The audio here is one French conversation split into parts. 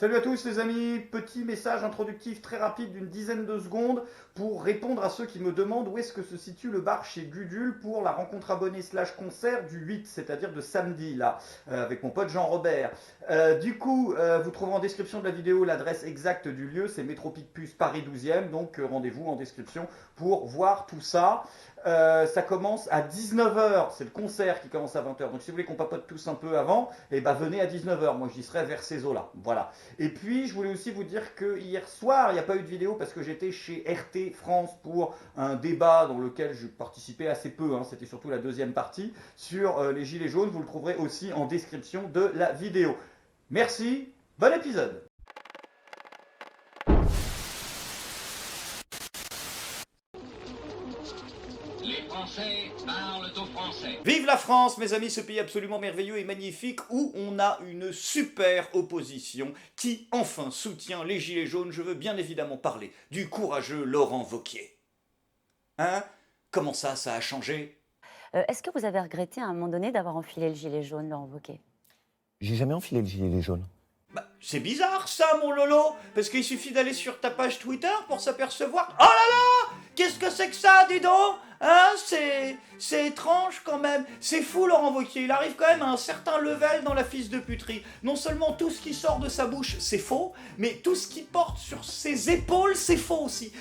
Salut à tous les amis, petit message introductif très rapide d'une dizaine de secondes pour répondre à ceux qui me demandent où est-ce que se situe le bar chez Gudule pour la rencontre abonnée slash concert du 8, c'est-à-dire de samedi là, avec mon pote Jean-Robert. Vous trouverez en description de la vidéo l'adresse exacte du lieu, c'est Métro Picpus Paris 12e, donc rendez-vous en description pour voir tout ça. Ça commence à 19h, c'est le concert qui commence à 20h, donc si vous voulez qu'on papote tous un peu avant, eh ben venez à 19h, moi j'y serai vers ces eaux-là, voilà. Et puis, je voulais aussi vous dire que hier soir, il n'y a pas eu de vidéo parce que j'étais chez RT France pour un débat dans lequel je participais assez peu, hein, c'était surtout la deuxième partie, sur les gilets jaunes. Vous le trouverez aussi en description de la vidéo. Merci, bon épisode. Les Français parlent aux Français. Vive la France, mes amis, ce pays absolument merveilleux et magnifique où on a une super opposition qui enfin soutient les gilets jaunes. Je veux bien évidemment parler du courageux Laurent Wauquiez. Hein? Comment ça a changé? Est-ce que vous avez regretté à un moment donné d'avoir enfilé le gilet jaune, Laurent Wauquiez? J'ai jamais enfilé le gilet jaune. Bah, c'est bizarre ça, mon Lolo, parce qu'il suffit d'aller sur ta page Twitter pour s'apercevoir. Oh là là! Qu'est-ce que c'est que ça, dis donc? Hein? C'est étrange quand même. C'est fou, Laurent Wauquiez. Il arrive quand même à un certain level dans la fils de puterie. Non seulement tout ce qui sort de sa bouche, c'est faux, mais tout ce qu'il porte sur ses épaules, c'est faux aussi.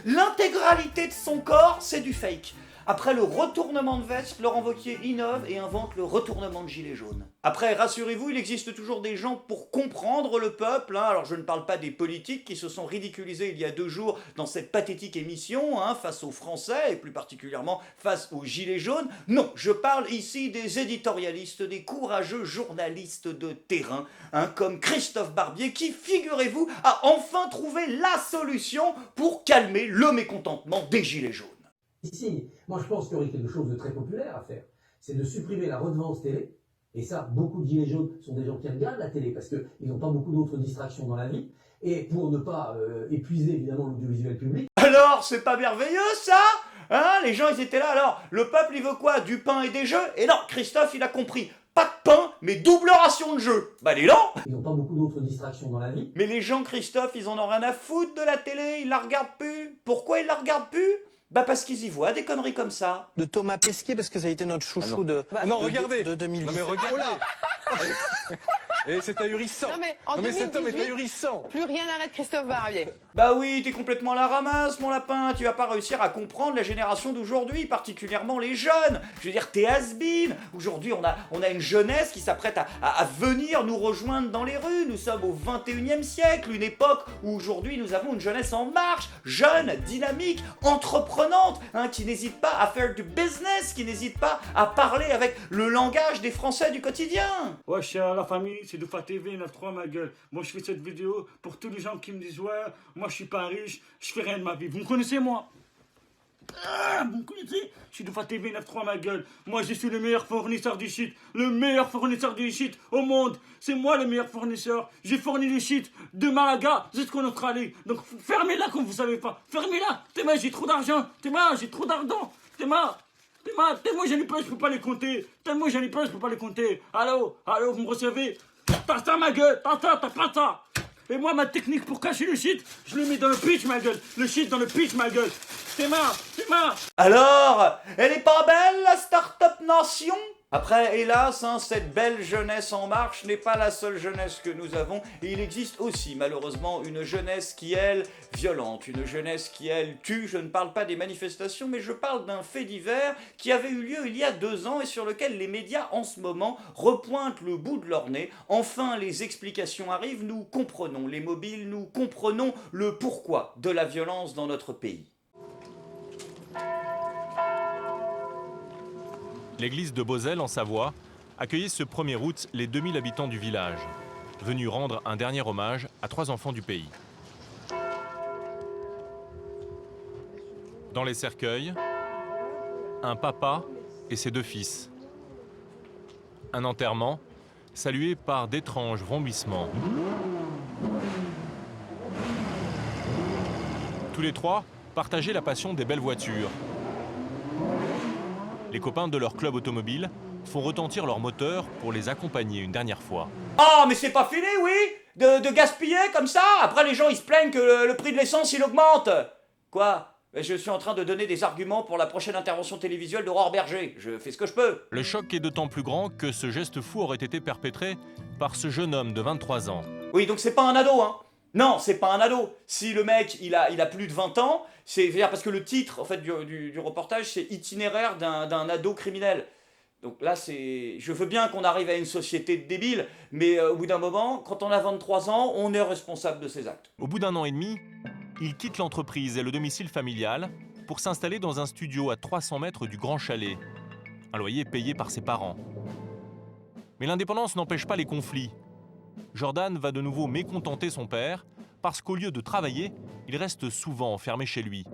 L'intégralité de son corps, c'est du fake. Après le retournement de veste, Laurent Wauquiez innove et invente le retournement de gilet jaune. Après, rassurez-vous, il existe toujours des gens pour comprendre le peuple. Hein. Alors je ne parle pas des politiques qui se sont ridiculisés il y a 2 jours dans cette pathétique émission, hein, face aux Français et plus particulièrement face aux gilets jaunes. Non, je parle ici des éditorialistes, des courageux journalistes de terrain, hein, comme Christophe Barbier qui, figurez-vous, a enfin trouvé la solution pour calmer le mécontentement des gilets jaunes. Ici, moi je pense qu'il y aurait quelque chose de très populaire à faire, c'est de supprimer la redevance télé, et ça, beaucoup de gilets jaunes sont des gens qui regardent la télé parce qu'ils n'ont pas beaucoup d'autres distractions dans la vie, et pour ne pas épuiser évidemment l'audiovisuel public. Alors, c'est pas merveilleux ça? Hein? Les gens ils étaient là, alors, le peuple il veut quoi? Du pain et des jeux? Et non, Christophe il a compris. Pas de pain, mais double ration de jeux. Bah dis donc! Ils n'ont pas beaucoup d'autres distractions dans la vie. Mais les gens, Christophe, ils en ont rien à foutre de la télé, ils la regardent plus. Pourquoi ils la regardent plus? Bah parce qu'ils y voient des conneries comme ça. De Thomas Pesquet, parce que ça a été notre chouchou de regardez. de 2010. Non mais regardez. Et c'est ahurissant. Non mais en cet homme est 2018, ahurissant. plus rien n'arrête Christophe Barbier. Bah oui, t'es complètement à la ramasse, mon lapin. Tu vas pas réussir à comprendre la génération d'aujourd'hui, particulièrement les jeunes. Je veux dire, t'es has-been. Aujourd'hui, on a une jeunesse qui s'apprête à venir nous rejoindre dans les rues. Nous sommes au 21e siècle, une époque où aujourd'hui nous avons une jeunesse en marche, jeune, dynamique, entreprenante, hein, qui n'hésite pas à faire du business, qui n'hésite pas à parler avec le langage des Français du quotidien. Wesh, la famille, c'est Doufa TV 9.3 ma gueule. Moi je fais cette vidéo pour tous les gens qui me disent ouais, moi je suis pas riche, je fais rien de ma vie. Vous me connaissez moi? Vous me connaissez? Je suis Doufa TV 9.3 ma gueule. Moi je suis le meilleur fournisseur du shit. Le meilleur fournisseur du shit au monde. C'est moi le meilleur fournisseur. J'ai fourni le shit de Malaga jusqu'en Australie. Donc fermez-la comme vous savez pas. Fermez-la. T'es moi j'ai trop d'argent. T'es moi j'ai trop d'argent. T'es moi. Tellement j'en ai pas, je peux pas les compter. Tellement j'en ai pas, je peux pas les compter. Allô, vous me recevez? T'as ça ma gueule, t'as pas ça. Et moi ma technique pour cacher le shit, je le mets dans le pitch ma gueule. Le shit dans le pitch ma gueule. C'est ma. Alors, elle est pas belle la Start-up Nation? Après, hélas, hein, cette belle jeunesse en marche n'est pas la seule jeunesse que nous avons. Et il existe aussi, malheureusement, une jeunesse qui, elle, violente. Une jeunesse qui, elle, tue. Je ne parle pas des manifestations, mais je parle d'un fait divers qui avait eu lieu il y a 2 ans et sur lequel les médias, en ce moment, repointent le bout de leur nez. Enfin, les explications arrivent. Nous comprenons les mobiles, nous comprenons le pourquoi de la violence dans notre pays. L'église de Beauzelle, en Savoie, accueillait ce 1er août les 2000 habitants du village, venus rendre un dernier hommage à 3 enfants du pays. Dans les cercueils, un papa et ses 2 fils. Un enterrement salué par d'étranges vrombissements. Tous les 3 partageaient la passion des belles voitures. Les copains de leur club automobile font retentir leur moteur pour les accompagner une dernière fois. Ah, mais c'est pas fini, oui? de gaspiller comme ça. Après, les gens, ils se plaignent que le prix de l'essence, il augmente. Quoi? Je suis en train de donner des arguments pour la prochaine intervention télévisuelle d'Aurore Berger. Je fais ce que je peux. Le choc est d'autant plus grand que ce geste fou aurait été perpétré par ce jeune homme de 23 ans. Oui, donc c'est pas un ado, hein. Non, c'est pas un ado. Si le mec, il a plus de 20 ans, c'est parce que le titre, en fait, du reportage, c'est itinéraire d'un ado criminel. Donc là, je veux bien qu'on arrive à une société de débiles, mais au bout d'un moment, quand on a 23 ans, on est responsable de ses actes. Au bout d'un an et demi, il quitte l'entreprise et le domicile familial pour s'installer dans un studio à 300 mètres du Grand Chalet. Un loyer payé par ses parents. Mais l'indépendance n'empêche pas les conflits. Jordan va de nouveau mécontenter son père parce qu'au lieu de travailler, il reste souvent enfermé chez lui.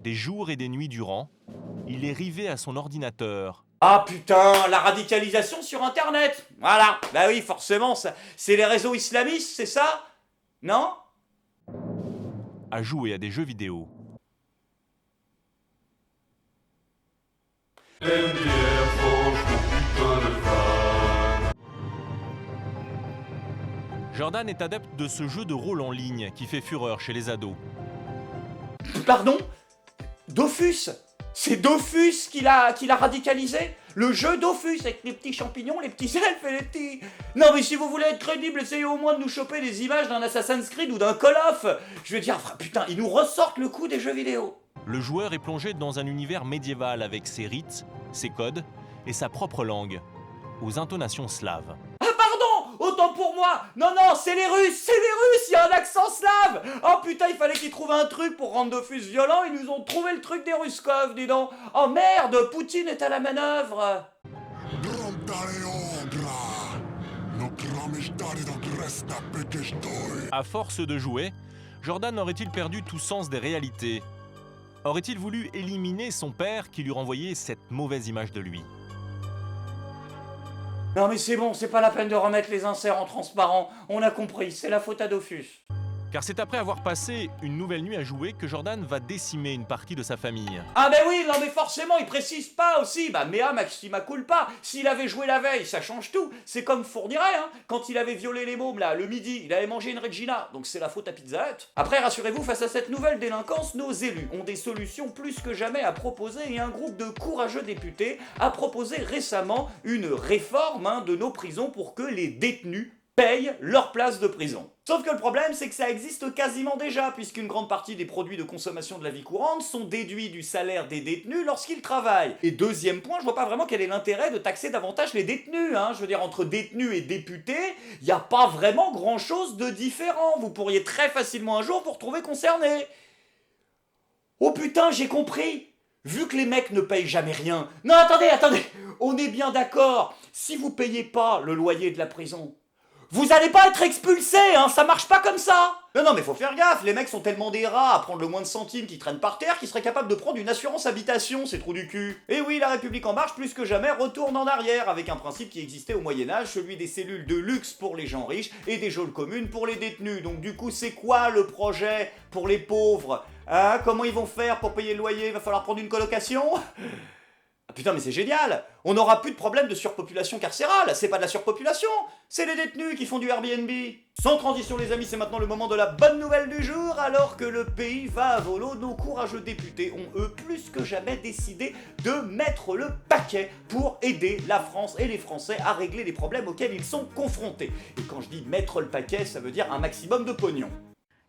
Des jours et des nuits durant, il est rivé à son ordinateur. Ah putain, la radicalisation sur Internet. Voilà, bah oui, forcément, c'est les réseaux islamistes, c'est ça? Non? À jouer à des jeux vidéo. Jordan est adepte de ce jeu de rôle en ligne qui fait fureur chez les ados. Pardon? Dofus? C'est Dofus qui l'a radicalisé? Le jeu Dofus avec les petits champignons, les petits elfes et les petits... Non mais si vous voulez être crédible, essayez au moins de nous choper des images d'un Assassin's Creed ou d'un Call of. Je veux dire, putain, ils nous ressortent le coup des jeux vidéo. Le joueur est plongé dans un univers médiéval avec ses rites, ses codes et sa propre langue, aux intonations slaves. Ah pardon, autant pour moi. Non, c'est les Russes, il y a un accent slave. Oh putain, il fallait qu'ils trouvent un truc pour rendre Dofus violent, ils nous ont trouvé le truc des Ruskov, dis donc. Oh merde, Poutine est à la manœuvre. À force de jouer, Jordan aurait-il perdu tout sens des réalités? Aurait-il voulu éliminer son père qui lui renvoyait cette mauvaise image de lui? Non mais c'est bon, c'est pas la peine de remettre les inserts en transparent. On a compris, c'est la faute à Dofus. Car c'est après avoir passé une nouvelle nuit à jouer que Jordan va décimer une partie de sa famille. Ah ben oui, non mais forcément, il précise pas aussi. Bah mea maxima culpa. S'il avait joué la veille, ça change tout. C'est comme Fourniret, hein. Quand il avait violé les mômes, là, le midi, il avait mangé une Regina. Donc c'est la faute à Pizza Hut. Après, rassurez-vous, face à cette nouvelle délinquance, nos élus ont des solutions plus que jamais à proposer et un groupe de courageux députés a proposé récemment une réforme de nos prisons pour que les détenus payent leur place de prison. Sauf que le problème, c'est que ça existe quasiment déjà, puisqu'une grande partie des produits de consommation de la vie courante sont déduits du salaire des détenus lorsqu'ils travaillent. Et deuxième point, je vois pas vraiment quel est l'intérêt de taxer davantage les détenus, hein. Je veux dire, entre détenus et députés, y a pas vraiment grand chose de différent. Vous pourriez très facilement un jour vous retrouver concerné. Oh putain, j'ai compris! Vu que les mecs ne payent jamais rien... Non, attendez, on est bien d'accord. Si vous payez pas le loyer de la prison, vous allez pas être expulsé, hein, ça marche pas comme ça. Non mais faut faire gaffe, les mecs sont tellement des rats à prendre le moins de centimes qui traînent par terre qu'ils seraient capables de prendre une assurance habitation, ces trous du cul. Et oui, la République en marche plus que jamais retourne en arrière avec un principe qui existait au Moyen-Âge, celui des cellules de luxe pour les gens riches et des geôles communes pour les détenus. Donc du coup, c'est quoi le projet pour les pauvres? Hein, comment ils vont faire pour payer le loyer? Il va falloir prendre une colocation? Ah putain mais c'est génial! On n'aura plus de problème de surpopulation carcérale, c'est pas de la surpopulation, c'est les détenus qui font du Airbnb. Sans transition les amis, c'est maintenant le moment de la bonne nouvelle du jour, alors que le pays va à volo, nos courageux députés ont eux plus que jamais décidé de mettre le paquet pour aider la France et les Français à régler les problèmes auxquels ils sont confrontés. Et quand je dis mettre le paquet, ça veut dire un maximum de pognon.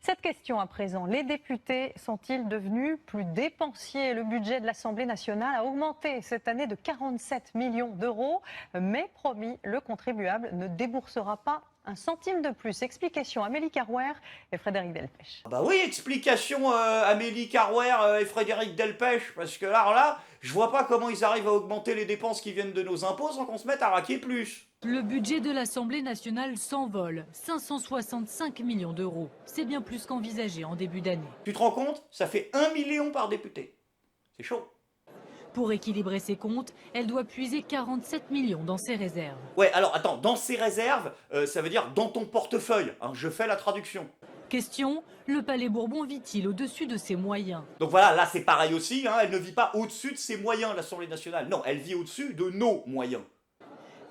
Cette question à présent, les députés sont-ils devenus plus dépensiers? Le budget de l'Assemblée nationale a augmenté cette année de 47 millions d'euros, mais promis, le contribuable ne déboursera pas un centime de plus. Explication Amélie Carrouer et Frédéric Delpech. Bah oui, explication Amélie Carrouer et Frédéric Delpech, parce que là, je vois pas comment ils arrivent à augmenter les dépenses qui viennent de nos impôts sans qu'on se mette à raquer plus. Le budget de l'Assemblée nationale s'envole, 565 millions d'euros. C'est bien plus qu'envisagé en début d'année. Tu te rends compte? Ça fait 1 million par député. C'est chaud. Pour équilibrer ses comptes, elle doit puiser 47 millions dans ses réserves. Ouais, alors attends, dans ses réserves, ça veut dire dans ton portefeuille. Hein, je fais la traduction. Question, le Palais Bourbon vit-il au-dessus de ses moyens? Donc voilà, là c'est pareil aussi, hein, elle ne vit pas au-dessus de ses moyens, l'Assemblée nationale. Non, elle vit au-dessus de nos moyens.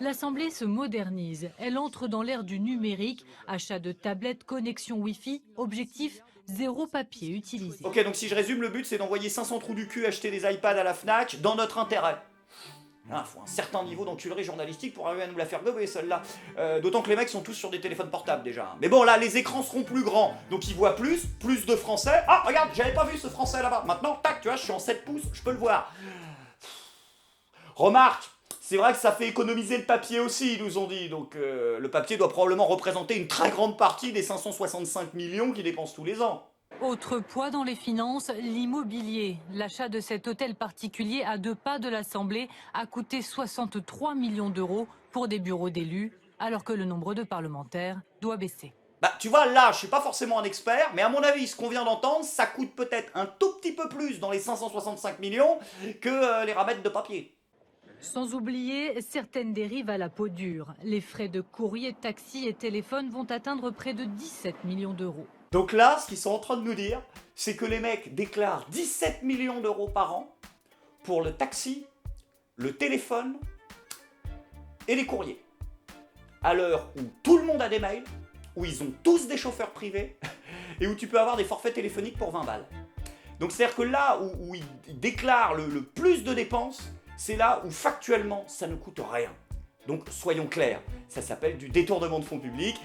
L'Assemblée se modernise. Elle entre dans l'ère du numérique. Achat de tablettes, connexion Wi-Fi. Objectif, 0 papier utilisé. Ok, donc si je résume, le but c'est d'envoyer 500 trous du cul acheter des iPads à la Fnac dans notre intérêt. Il faut un certain niveau d'enculerie journalistique pour arriver à nous la faire gober, celle-là. D'autant que les mecs sont tous sur des téléphones portables déjà. Mais bon, là, les écrans seront plus grands, donc ils voient plus de français. Ah, regarde, j'avais pas vu ce français là-bas. Maintenant, tac, tu vois, je suis en 7 pouces, je peux le voir. Remarque, c'est vrai que ça fait économiser le papier aussi, ils nous ont dit. Donc le papier doit probablement représenter une très grande partie des 565 millions qu'ils dépensent tous les ans. Autre poids dans les finances, l'immobilier. L'achat de cet hôtel particulier à 2 pas de l'Assemblée a coûté 63 millions d'euros pour des bureaux d'élus, alors que le nombre de parlementaires doit baisser. Bah tu vois, là, je suis pas forcément un expert, mais à mon avis, ce qu'on vient d'entendre, ça coûte peut-être un tout petit peu plus dans les 565 millions que les ramettes de papier. Sans oublier certaines dérives à la peau dure. Les frais de courrier, taxi et téléphone vont atteindre près de 17 millions d'euros. Donc là, ce qu'ils sont en train de nous dire, c'est que les mecs déclarent 17 millions d'euros par an pour le taxi, le téléphone et les courriers. À l'heure où tout le monde a des mails, où ils ont tous des chauffeurs privés et où tu peux avoir des forfaits téléphoniques pour 20 balles. Donc c'est-à-dire que là où ils déclarent le plus de dépenses, c'est là où factuellement ça ne coûte rien. Donc soyons clairs, ça s'appelle du détournement de fonds publics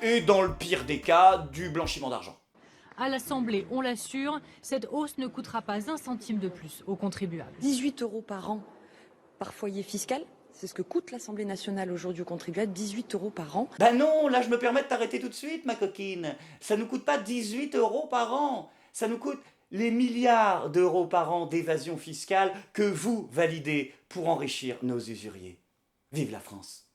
et dans le pire des cas, du blanchiment d'argent. À l'Assemblée, on l'assure, cette hausse ne coûtera pas un centime de plus aux contribuables. 18 € par an par foyer fiscal, c'est ce que coûte l'Assemblée nationale aujourd'hui aux contribuables, 18 € par an. Bah non, là je me permets de t'arrêter tout de suite, ma coquine. Ça ne coûte pas 18 € par an, ça nous coûte les milliards d'euros par an d'évasion fiscale que vous validez pour enrichir nos usuriers. Vive la France!